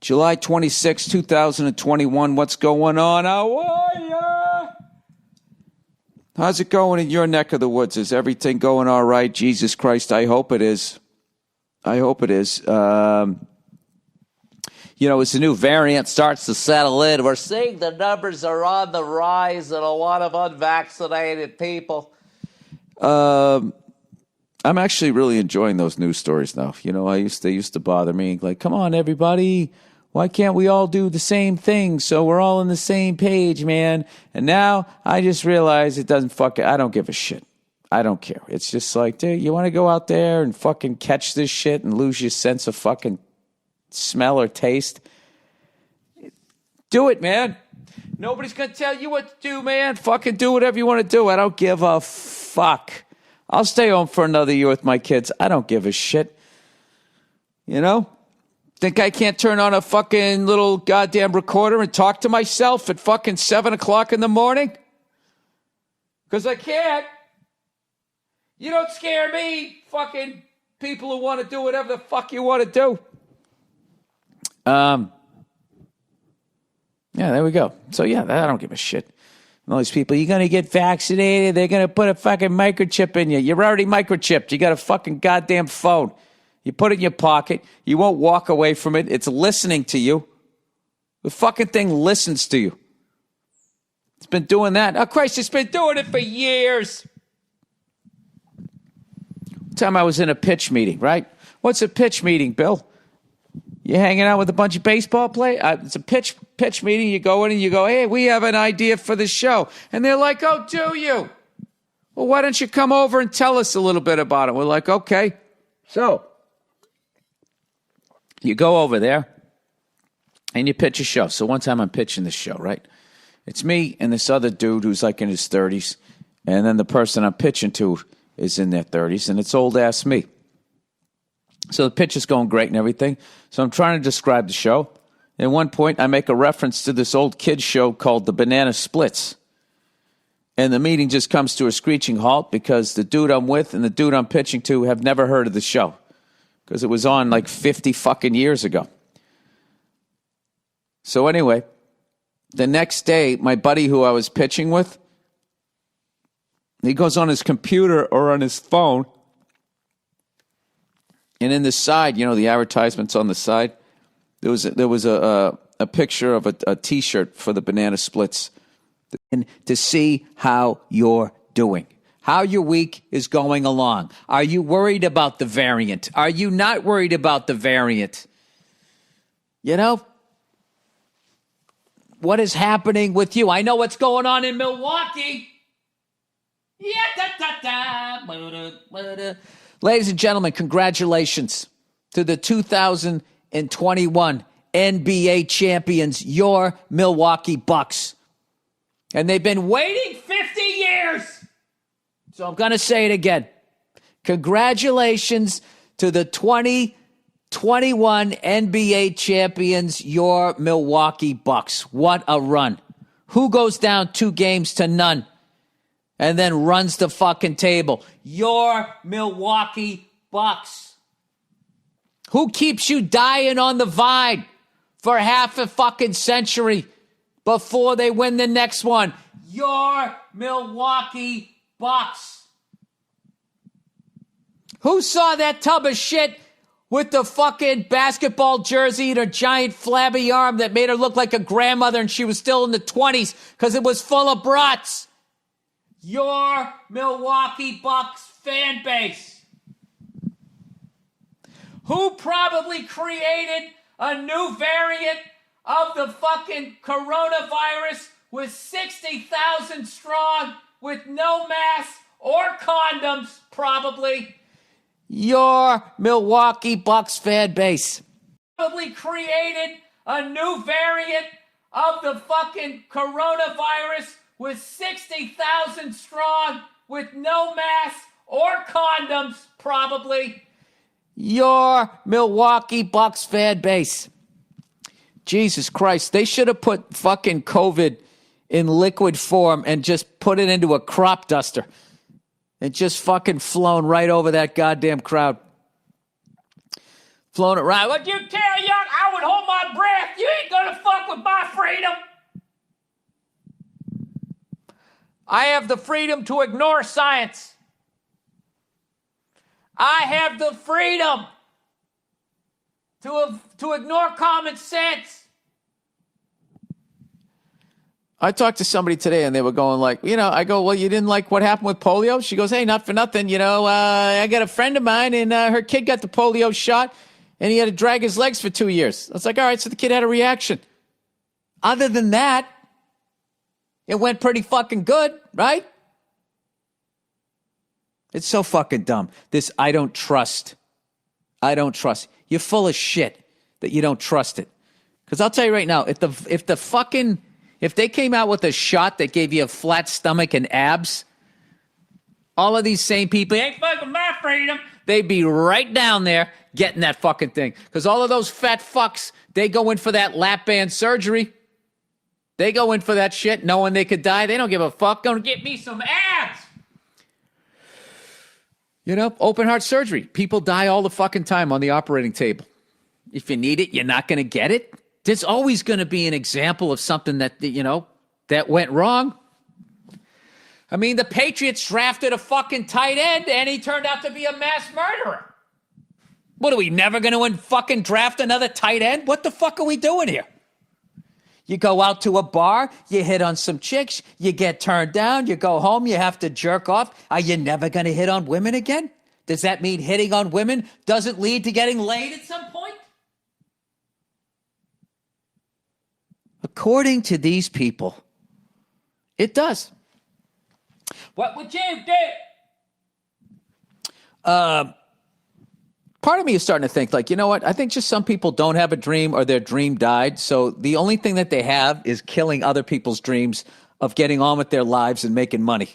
July 26, 2021. What's going on? How are ya? How's it going in your neck of the woods? Is everything going all right? Jesus Christ, I hope it is. I hope it is. As the new variant starts to settle in, we're seeing the numbers are on the rise and a lot of unvaccinated people. I'm actually really enjoying those news stories now. They used to bother me. Like, come on, everybody. Why can't we all do the same thing so we're all on the same page, man? And now I just realize it doesn't I don't give a shit. I don't care. It's just like, dude, you want to go out there and fucking catch this shit and lose your sense of fucking smell or taste? Do it, man. Nobody's going to tell you what to do, man. Fucking do whatever you want to do. I don't give a fuck. I'll stay home for another year with my kids. I don't give a shit. Think I can't turn on a fucking little goddamn recorder and talk to myself at fucking 7 o'clock in the morning? Because I can't. You don't scare me, fucking people who want to do whatever the fuck you want to do. Yeah, there we go. So, yeah, I don't give a shit. And all these people, you're going to get vaccinated. They're going to put a fucking microchip in you. You're already microchipped. You got a fucking goddamn phone. You put it in your pocket. You won't walk away from it. It's listening to you. The fucking thing listens to you. It's been doing that. Oh, Christ, it's been doing it for years. One time I was in a pitch meeting, right? What's a pitch meeting, Bill? You hanging out with a bunch of baseball players? It's a pitch meeting. You go in and you go, hey, we have an idea for the show. And they're like, oh, do you? Well, why don't you come over and tell us a little bit about it? We're like, okay. So you go over there and you pitch a show. So one time I'm pitching this show, right? It's me and this other dude who's like in his 30s. And then the person I'm pitching to is in their 30s. And it's old ass me. So the pitch is going great and everything. So I'm trying to describe the show. At one point, I make a reference to this old kid's show called The Banana Splits. And the meeting just comes to a screeching halt because the dude I'm with and the dude I'm pitching to have never heard of the show. Because it was on like 50 fucking years ago. So anyway, the next day, my buddy who I was pitching with, he goes on his computer or on his phone. And in the side, the advertisements on the side, there was a picture of a T-shirt for the Banana Splits. And to see how you're doing. How your week is going along. Are you worried about the variant? Are you not worried about the variant? What is happening with you? I know what's going on in Milwaukee. Ladies and gentlemen, congratulations to the 2021 NBA champions, your Milwaukee Bucks. And they've been waiting 50 years. So I'm going to say it again. Congratulations to the 2021 NBA champions, your Milwaukee Bucks. What a run. Who goes down 2-0 and then runs the fucking table? Your Milwaukee Bucks. Who keeps you dying on the vine for half a fucking century before they win the next one? Your Milwaukee Bucks. Who saw that tub of shit with the fucking basketball jersey and her giant flabby arm that made her look like a grandmother and she was still in the 20s because it was full of brats? Your Milwaukee Bucks fan base. Who probably created a new variant of the fucking coronavirus with 60,000 strong with no mask or condoms, probably? Your Milwaukee Bucks fan base. Probably created a new variant of the fucking coronavirus with 60,000 strong with no mask or condoms, probably. Your Milwaukee Bucks fan base. Jesus Christ, they should have put fucking COVID in liquid form and just put it into a crop duster and just fucking flown right over that goddamn crowd. Flown around. Would you tell young? I would hold my breath. I have the freedom to ignore science. I have the freedom to ignore common sense. I talked to somebody today and they were going like, I go, well, you didn't like what happened with polio? She goes, hey, not for nothing. I got a friend of mine and her kid got the polio shot and he had to drag his legs for 2 years. I was like, all right, so the kid had a reaction. Other than that, it went pretty fucking good, right? It's so fucking dumb. This I don't trust. You're full of shit that you don't trust it. Because I'll tell you right now, if they came out with a shot that gave you a flat stomach and abs, all of these same people, ain't fucking my freedom, they'd be right down there getting that fucking thing. Because all of those fat fucks, they go in for that lap band surgery. They go in for that shit knowing they could die. They don't give a fuck. Gonna get me some abs. Open heart surgery. People die all the fucking time on the operating table. If you need it, you're not going to get it. There's always going to be an example of something that, that went wrong. I mean, the Patriots drafted a fucking tight end and he turned out to be a mass murderer. What, are we never going to fucking draft another tight end? What the fuck are we doing here? You go out to a bar, you hit on some chicks, you get turned down, you go home, you have to jerk off. Are you never going to hit on women again? Does that mean hitting on women doesn't lead to getting laid at some point? According to these people, it does. What would you do? Part of me is starting to think, like, you know what? I think just some people don't have a dream or their dream died. So the only thing that they have is killing other people's dreams of getting on with their lives and making money.